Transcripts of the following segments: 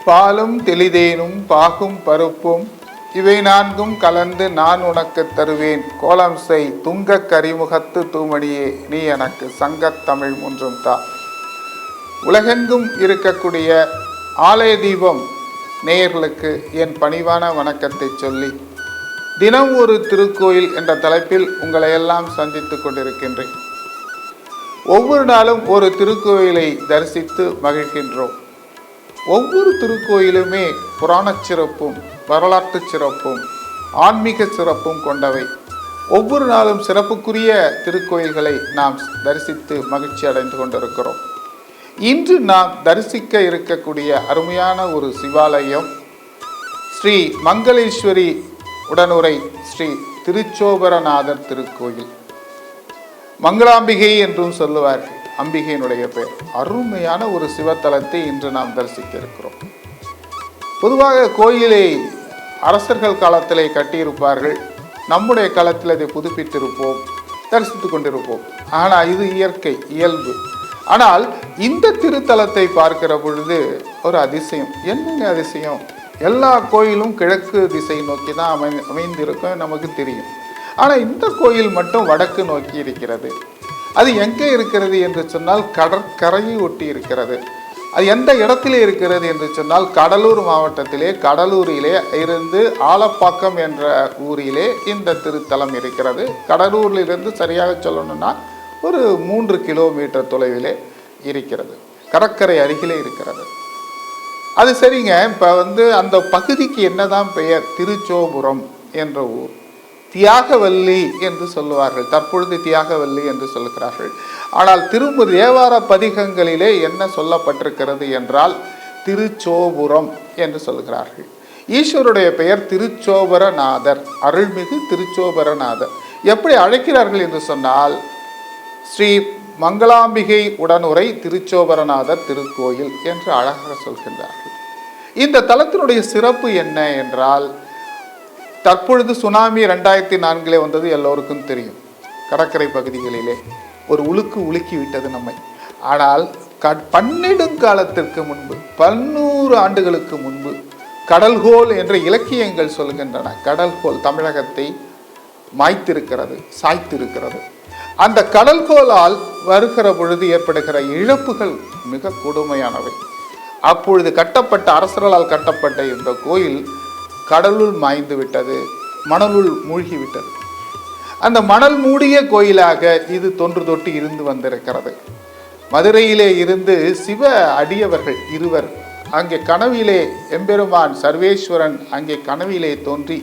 பாலும் தெளிதேனும் பாகும் பருப்பும் இவை நான்கும் கலந்து நான் உனக்கு தருவேன். கோலம் செய் துங்க கரிமுகத்து தூமணியே, நீ எனக்கு சங்கத் தமிழ் ஒன்றும் தா. உலகெங்கும் இருக்கக்கூடிய ஆலய தீபம் நேயர்களுக்கு என் பணிவான வணக்கத்தை சொல்லி, தினம் ஒரு திருக்கோயில் என்ற தலைப்பில் உங்களை எல்லாம் சந்தித்து கொண்டிருக்கின்றேன். ஒவ்வொரு நாளும் ஒரு திருக்கோயிலை தரிசித்து மகிழ்கின்றோம். ஒவ்வொரு திருக்கோயிலுமே புராண சிறப்பும் வரலாற்று சிறப்பும் ஆன்மீக சிறப்பும் கொண்டவை. ஒவ்வொரு நாளும் சிறப்புக்குரிய திருக்கோயில்களை நாம் தரிசித்து மகிழ்ச்சி அடைந்து கொண்டிருக்கிறோம். இன்று நாம் தரிசிக்க இருக்கக்கூடிய அருமையான ஒரு சிவாலயம் ஸ்ரீ மங்களேஸ்வரி உடனுரை ஸ்ரீ திருச்சோபரநாதர் திருக்கோயில். மங்களாம்பிகை என்றும் சொல்லுவார்கள், அம்பிகையினுடைய பெயர். அருமையான ஒரு சிவத்தலத்தை இன்று நாம் தரிசிக்க இருக்கிறோம். பொதுவாக கோயிலை அரசர்கள் காலத்திலே கட்டியிருப்பார்கள். நம்முடைய காலத்தில் அதை புதுப்பித்திருப்போம், தரிசித்து கொண்டிருப்போம். ஆனால் இது இயற்கை இயல்பு. ஆனால் இந்த திருத்தலத்தை பார்க்கிற பொழுது ஒரு அதிசயம். என்னங்க அதிசயம்? எல்லா கோயிலும் கிழக்கு திசை நோக்கி தான் அமைந்திருக்கும், நமக்கு தெரியும். ஆனால் இந்த கோயில் மட்டும் வடக்கு நோக்கி இருக்கிறது. அது எங்கே இருக்கிறது என்று சொன்னால் கடற்கரையை ஒட்டி இருக்கிறது. அது எந்த இடத்திலே இருக்கிறது என்று சொன்னால் கடலூர் மாவட்டத்திலே கடலூரிலே இருந்து ஆலப்பாக்கம் என்ற ஊரிலே இந்த திருத்தலம் இருக்கிறது. கடலூரிலிருந்து சரியாக சொல்லணும்னா ஒரு 3 கிலோமீட்டர் தொலைவிலே இருக்கிறது. கடற்கரை அருகிலே இருக்கிறது. அது சரிங்க. இப்போ அந்த பகுதிக்கு என்னதான் பெயர்? திருச்சோபுரம் என்ற ஊர். தியாகவல்லி என்று சொல்லுவார்கள், தற்பொழுது தியாகவல்லி என்று சொல்லுகிறார்கள். ஆனால் திரும்ப தேவார பதிகங்களிலே என்ன சொல்லப்பட்டிருக்கிறது என்றால் திருச்சோபுரம் என்று சொல்லுகிறார்கள். ஈஸ்வருடைய பெயர் திருச்சோபரநாதர், அருள்மிகு திருச்சோபரநாதர். எப்படி அழைக்கிறார்கள் என்று சொன்னால் ஸ்ரீ மங்களாம்பிகை உடனுரை திருச்சோபரநாதர் திருக்கோயில் என்று அழகாக சொல்கின்றார்கள். இந்த தலத்தினுடைய சிறப்பு என்ன என்றால், தற்பொழுது சுனாமி 2004 வந்தது, எல்லோருக்கும் தெரியும். கடற்கரை பகுதிகளிலே ஒரு உலுக்கி விட்டது நம்மை. ஆனால் பன்னெடுங்காலத்திற்கு முன்பு, 100 ஆண்டுகளுக்கு முன்பு கடல்கோல் என்ற இலக்கியங்கள் சொல்கின்றன. கடல்கோல் தமிழகத்தை மாய்த்திருக்கிறது, சாய்த்திருக்கிறது. அந்த கடல்கோளால் வருகிற பொழுது ஏற்படுகிற இழப்புகள் மிக கொடுமையானவை. அப்பொழுது கட்டப்பட்ட அரசர்களால் கட்டப்பட்ட இந்த கோயில் கடலுள் மாய்ந்து விட்டது, மணலுள் மூழ்கி விட்டது. அந்த மணல் மூடிய கோயிலாக இது தொன்று தொட்டு இருந்து வந்திருக்கிறது. மதுரையிலே இருந்து சிவ அடியவர்கள் 2 அங்கே கனவிலே எம்பெருமான் சர்வேஸ்வரன் அங்கே கனவிலே தோன்றி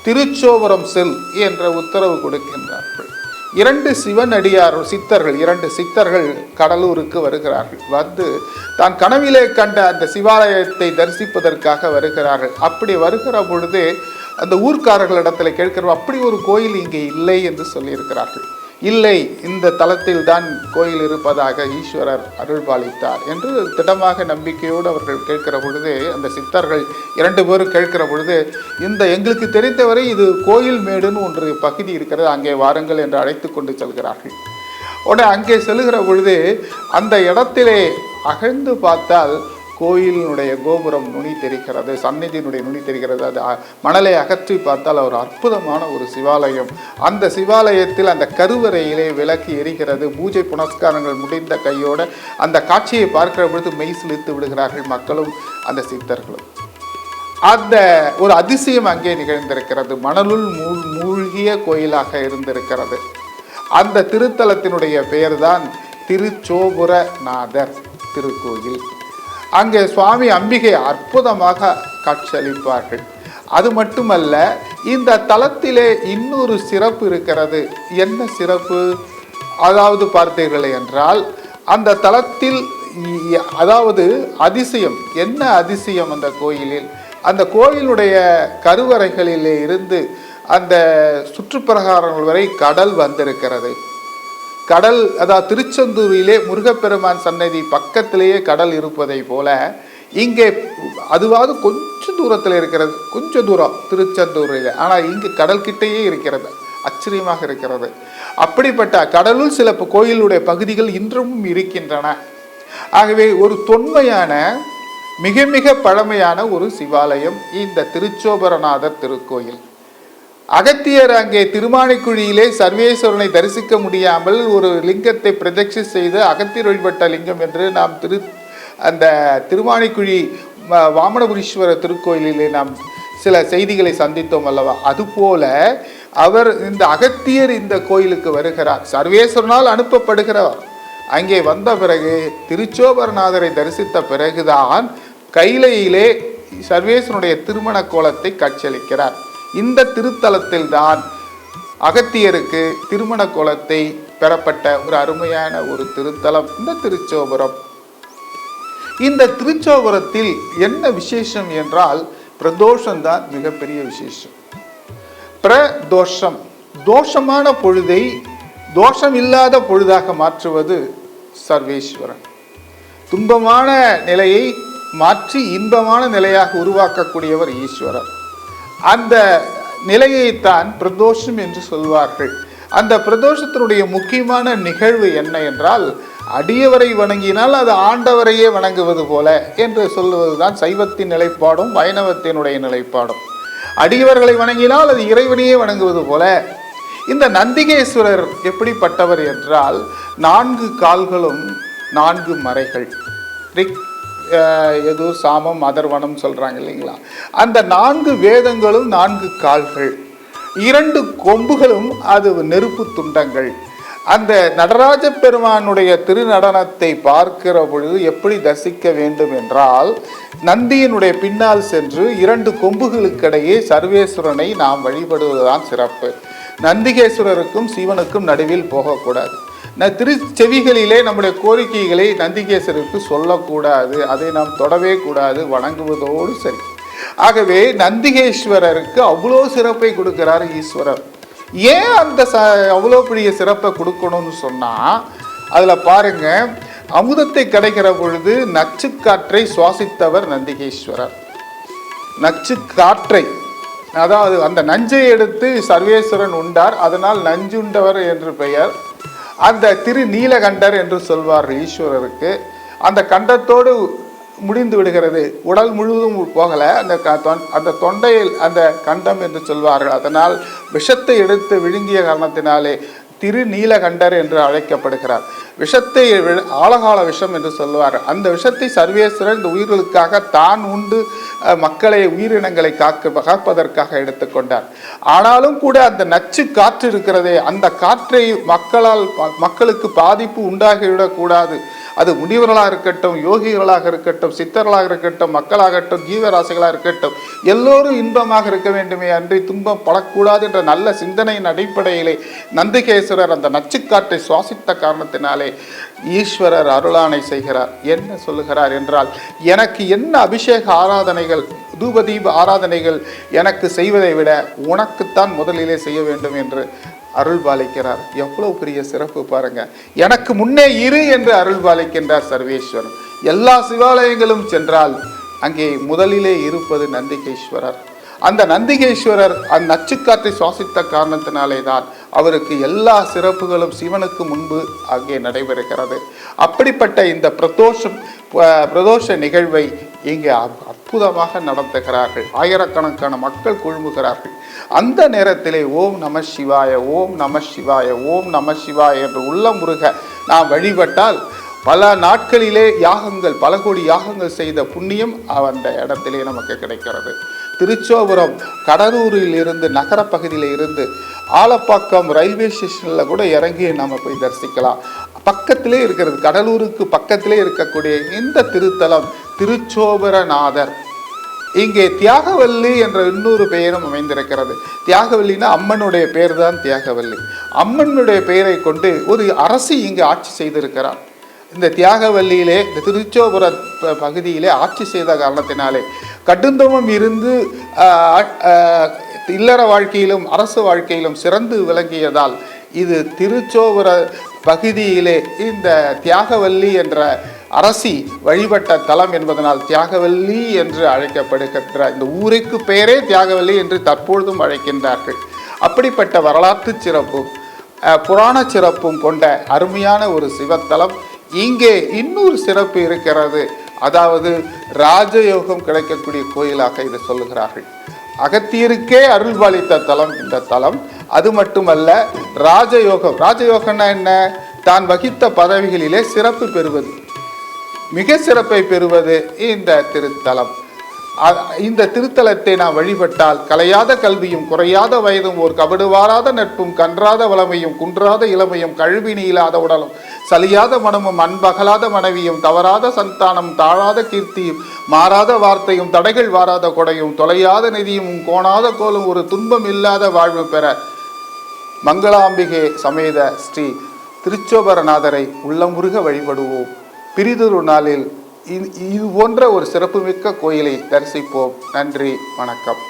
திருச்சோபுரம் செல் என்ற உத்தரவு கொடுக்கின்றார்கள். 2 சிவனடியார் சித்தர்கள், 2 சித்தர்கள் கடலூருக்கு வருகிறார்கள். தான் கனவிலே கண்ட அந்த சிவாலயத்தை தரிசிப்பதற்காக வருகிறார்கள். அப்படி வருகிற பொழுது அந்த ஊர்க்காரர்களிடத்துல கேட்கிறோம், அப்படி ஒரு கோயில் இங்கே இல்லை என்று சொல்லியிருக்கிறார்கள். இல்லை, இந்த தலத்தில் தான் கோயில் இருப்பதாக ஈஸ்வரர் அருள்பாலித்தார் என்று திடமாக நம்பிக்கையோடு அவர்கள் கேட்கிற பொழுது, அந்த சித்தர்கள் 2 பேரும் கேட்கிற பொழுது, எங்களுக்கு தெரிந்தவரை இது கோயில் மேடுன்னு ஒன்று பகுதி இருக்கிறது, அங்கே வாருங்கள் என்று அழைத்து கொண்டு செல்கிறார்கள். உடனே அங்கே செல்கிற பொழுது அந்த இடத்திலே அகழ்ந்து பார்த்தால் கோயிலினுடைய கோபுரம் நுனி தெரிகிறது, சந்நிதியினுடைய நுனி தெரிகிறது. அது மணலை அகற்றி பார்த்தால் ஒரு அற்புதமான ஒரு சிவாலயம். அந்த சிவாலயத்தில் அந்த கருவறையிலே விளக்கு எரிகிறது. பூஜை புனஸ்காரங்கள் முடிந்த கையோடு அந்த காட்சியை பார்க்கிற பொழுது மெய் சிலிர்த்து விடுகிறார்கள் மக்களும் அந்த சித்தர்களும். அந்த ஒரு அதிசயம் அங்கே நிகழ்ந்திருக்கிறது. மணலுள் மூழ்கிய கோயிலாக இருந்திருக்கிறது. அந்த திருத்தலத்தினுடைய பெயர்தான் திருச்சோபுரநாதர் திருக்கோயில். அங்கே சுவாமி அம்பிகை அற்புதமாக காட்சியளிப்பார்கள். அது மட்டுமல்ல, இந்த தலத்திலே இன்னொரு சிறப்பு இருக்கிறது. என்ன சிறப்பு? அதாவது பார்த்தீர்கள் என்றால் அந்த தலத்தில் அதிசயம் என்ன? அதிசயம் அந்த கோயிலில், அந்த கோயிலுடைய கருவறைகளிலே இருந்து அந்த சுற்றுப்பிரகாரங்கள் வரை கடல் வந்திருக்கிறது. கடல், அதாவது திருச்செந்தூரிலே முருகப்பெருமான் சன்னதி பக்கத்திலேயே கடல் இருப்பதை போல இங்கே அதுவாவது கொஞ்சம் தூரத்தில் இருக்கிறது, கொஞ்சம் தூரம் திருச்செந்தூரில். ஆனால் இங்கு கடல் கிட்டேயே இருக்கிறது. ஆச்சரியமாக இருக்கிறது. அப்படிப்பட்ட கடலுள் சில கோயிலுடைய பகுதிகள் இன்றும் இருக்கின்றன. ஆகவே ஒரு தொன்மையான மிக மிக பழமையான ஒரு சிவாலயம் இந்த திருச்சோபரநாதர் திருக்கோயில். அகத்தியர் அங்கே திருமாணிக்குழியிலே சர்வேஸ்வரனை தரிசிக்க முடியாமல் ஒரு லிங்கத்தை பிரதட்சி செய்து அகத்தியர் வழிபட்ட லிங்கம் என்று நாம் அந்த திருமாணிக்குழி வாமனபுரீஸ்வரர் திருக்கோயிலிலே நாம் சில செய்திகளை சந்தித்தோம் அல்லவா? அதுபோல அவர் இந்த அகத்தியர் இந்த கோயிலுக்கு வருகிறார், சர்வேஸ்வரனால் அனுப்பப்படுகிறார். அங்கே வந்த பிறகு திருச்சோபரநாதரை தரிசித்த பிறகுதான் கைலையிலே சர்வேஸ்வரனுடைய திருமண கோலத்தை காட்சியளிக்கிறார். இந்த திருத்தலத்தில் தான் அகத்தியருக்கு திருமண கோலத்தை பெறப்பட்ட ஒரு அருமையான ஒரு திருத்தலம் இந்த திருச்சோபுரம். இந்த திருச்சோபுரத்தில் என்ன விசேஷம் என்றால் பிரதோஷம்தான் மிகப்பெரிய விசேஷம். பிரதோஷம், தோஷமான பொழுதை தோஷம் இல்லாத பொழுதாக மாற்றுவது சர்வேஸ்வரன். துன்பமான நிலையை மாற்றி இன்பமான நிலையாக உருவாக்கக்கூடியவர் ஈஸ்வரர். அந்த நிலையைத்தான் பிரதோஷம் என்று சொல்வார்கள். அந்த பிரதோஷத்தினுடைய முக்கியமான நிகழ்வு என்ன என்றால், அடியவரை வணங்கினால் அது ஆண்டவரையே வணங்குவது போல என்று சொல்லுவதுதான் சைவத்தின் நிலைப்பாடும் வைணவத்தினுடைய நிலைப்பாடும். அடியவர்களை வணங்கினால் அது இறைவனையே வணங்குவது போல. இந்த நந்திகேஸ்வரர் எப்படிப்பட்டவர் என்றால் 4 கால்களும் 4 மறைகள், ரிக் எது சாமம் அதர்வனம் சொல்றாங்க இல்லைங்களா? அந்த 4 வேதங்களும் 4 கால்கள், 2 கொம்புகளும் அது நெருப்பு துண்டங்கள். அந்த நடராஜ பெருமானுடைய திருநடனத்தை பார்க்கிற பொழுது எப்படி தரிசிக்க வேண்டும் என்றால், நந்தியினுடைய பின்னால் சென்று 2 கொம்புகளுக்கிடையே சர்வேஸ்வரனை நாம் வழிபடுவதுதான் சிறப்பு. நந்திகேஸ்வரருக்கும் சிவனுக்கும் நடுவில் போகக்கூடாது. திருச்செவிகளிலே நம்முடைய கோரிக்கைகளை நந்திகேஸ்வரருக்கு சொல்லக்கூடாது, அதை நாம் தொடவே கூடாது, வணங்குவதோடு சரி. ஆகவே நந்திகேஸ்வரருக்கு அவ்வளோ சிறப்பை கொடுக்கிறார் ஈஸ்வரர். ஏன் அந்த அவ்வளோ பெரிய சிறப்பை கொடுக்கணும்னு சொன்னால், அதில் பாருங்க, அமுதத்தை கிடைக்கிற பொழுது நச்சு காற்றை சுவாசித்தவர் நந்திகேஸ்வரர். நச்சு காற்றை, அதாவது அந்த நஞ்சை எடுத்து சர்வேஸ்வரன் உண்டார், அதனால் நஞ்சுண்டவர் என்று பெயர். அந்த திருநீலகண்டர் என்று சொல்வார்கள் ஈஸ்வரருக்கு. அந்த கண்டத்தோடு முடிந்து விடுகிறது, உடல் முழுவதும் போகலை. அந்த தொண்டையில் அந்த கண்டம் என்று சொல்வார்கள். அதனால் விஷத்தை எடுத்து விழுங்கிய காரணத்தினாலே திருநீலகண்டர் என்று அழைக்கப்படுகிறார். விஷத்தை ஆழகால விஷம் என்று சொல்லுவார்கள். அந்த விஷத்தை சர்வேஸ்வரன் இந்த உயிர்களுக்காக தான் உண்டு மக்களை, உயிரினங்களை காப்பதற்காக எடுத்துக்கொண்டார். ஆனாலும் கூட அந்த நச்சு காற்று இருக்கிறதே, அந்த காற்றை மக்களுக்கு பாதிப்பு உண்டாகிவிடக்கூடாது. அது முனிவர்களாக இருக்கட்டும், யோகிகளாக இருக்கட்டும், சித்தர்களாக இருக்கட்டும், மக்களாகட்டும், ஜீவராசிகளாக இருக்கட்டும், எல்லோரும் இன்பமாக இருக்க வேண்டுமே அன்றி துன்பம் படக்கூடாது என்ற நல்ல சிந்தனையின் அடிப்படையிலே நந்திகேஸ்வரர் அந்த நச்சுக்காற்றை சுவாசித்த காரணத்தினாலே ஈஸ்வரர் அருளானை செய்கிறார். என்ன சொல்லுகிறார் என்றால், எனக்கு என்ன அபிஷேக ஆராதனைகள், தூபதீப ஆராதனைகள் எனக்கு செய்வதை விட உனக்குத்தான் முதலிலே செய்ய வேண்டும் என்று அருள் பாலிக்கிறார். எவ்வளவு பெரிய சிறப்பு பாருங்க. எனக்கு முன்னே இரு என்று அருள் பாலிக்கின்றார் சர்வேஸ்வரன். எல்லா சிவாலயங்களும் சென்றால் அங்கே முதலிலே இருப்பது நந்திகேஸ்வரர். அந்த நந்திகேஸ்வரர் அந்த நச்சுக்காற்றை சுவாசித்த காரணத்தினாலே தான் அவருக்கு எல்லா சிறப்புகளும் சிவனுக்கு முன்பு அங்கே நடைபெறுகிறது. அப்படிப்பட்ட இந்த பிரதோஷ நிகழ்வை இங்கே அற்புதமாக நடத்துகிறார்கள். ஆயிரக்கணக்கான மக்கள் குழுமுகிறார்கள். அந்த நேரத்திலே ஓம் நம சிவாய, ஓம் நம சிவாய, ஓம் நம சிவாய என்று உள்ளமுருக நாம் வழிபட்டால் பல நாட்களிலே யாகங்கள், பல கோடி யாகங்கள் செய்த புண்ணியம் அந்த இடத்திலே நமக்கு கிடைக்கிறது. திருச்சோபுரம் கடலூரில் இருந்து, நகர பகுதியில் இருந்து ஆலப்பாக்கம் ரயில்வே ஸ்டேஷனில் கூட இறங்கி நம்ம போய் தரிசிக்கலாம். பக்கத்திலே இருக்கிறது, கடலூருக்கு பக்கத்திலே இருக்கக்கூடிய இந்த திருத்தலம் திருச்சோபரநாதர். இங்கே தியாகவல்லி என்ற இன்னொரு பெயரும் அமைந்திருக்கிறது. தியாகவல்லினா அம்மனுடைய பெயர் தான் தியாகவல்லி. அம்மனுடைய பெயரை கொண்டு ஒரு அரசி இங்கு ஆட்சி செய்திருக்கிறார். இந்த தியாகவல்லியிலே, இந்த திருச்சோபுர பகுதியிலே ஆட்சி செய்த காரணத்தினாலே கடுந்தவம் இருந்து இல்லற வாழ்க்கையிலும் அரசு வாழ்க்கையிலும் சிறந்து விளங்கியதால் இது திருச்சோபுர பகுதியிலே இந்த தியாகவல்லி என்ற அரசி வழிபட்ட தலம் என்பதனால் தியாகவல்லி என்று அழைக்கப்படுகின்ற இந்த ஊருக்கு பெயரே தியாகவல்லி என்று தற்பொழுதும் அழைக்கின்றார்கள். அப்படிப்பட்ட வரலாற்று சிறப்பும் புராண சிறப்பும் கொண்ட அருமையான ஒரு சிவத்தலம். இங்கே இன்னொரு சிறப்பு இருக்கிறது. அதாவது ராஜயோகம் கிடைக்கக்கூடிய கோயிலாக இதை சொல்லுகிறார்கள். அகத்தியருக்கே அருள்பாலித்த தலம் இந்த தலம். அது மட்டுமல்ல, ராஜயோகம், ராஜயோகம்னா என்ன? தான் வகித்த பதவிகளிலே சிறப்பு பெறுவது, மிக சிறப்பை பெறுவது இந்த திருத்தலம். இந்த திருத்தலத்தை நாம் வழிபட்டால் கலையாத கல்வியும் குறையாத வயதும் ஓர் கபடு வாராத நட்பும் கன்றாத வளமையும் குன்றாத இளமையும் கழுவினி இல்லாத உடலும் சலியாத மனமும் அன்பகலாத மனைவியும் தவறாத சந்தானம் தாழாத கீர்த்தியும் மாறாத வார்த்தையும் தடைகள் வாராத கொடையும் தொலையாத நிதியும் கோணாத கோலும் ஒரு துன்பம் இல்லாத வாழ்வு பெற மங்களாம்பிகை சமேத ஸ்ரீ திருச்சோபரநாதரை உள்ளமுருக வழிபடுவோம். பிரிதொரு நாளில் இது போன்ற ஒரு சிறப்புமிக்க கோயிலை தரிசிப்போம். நன்றி, வணக்கம்.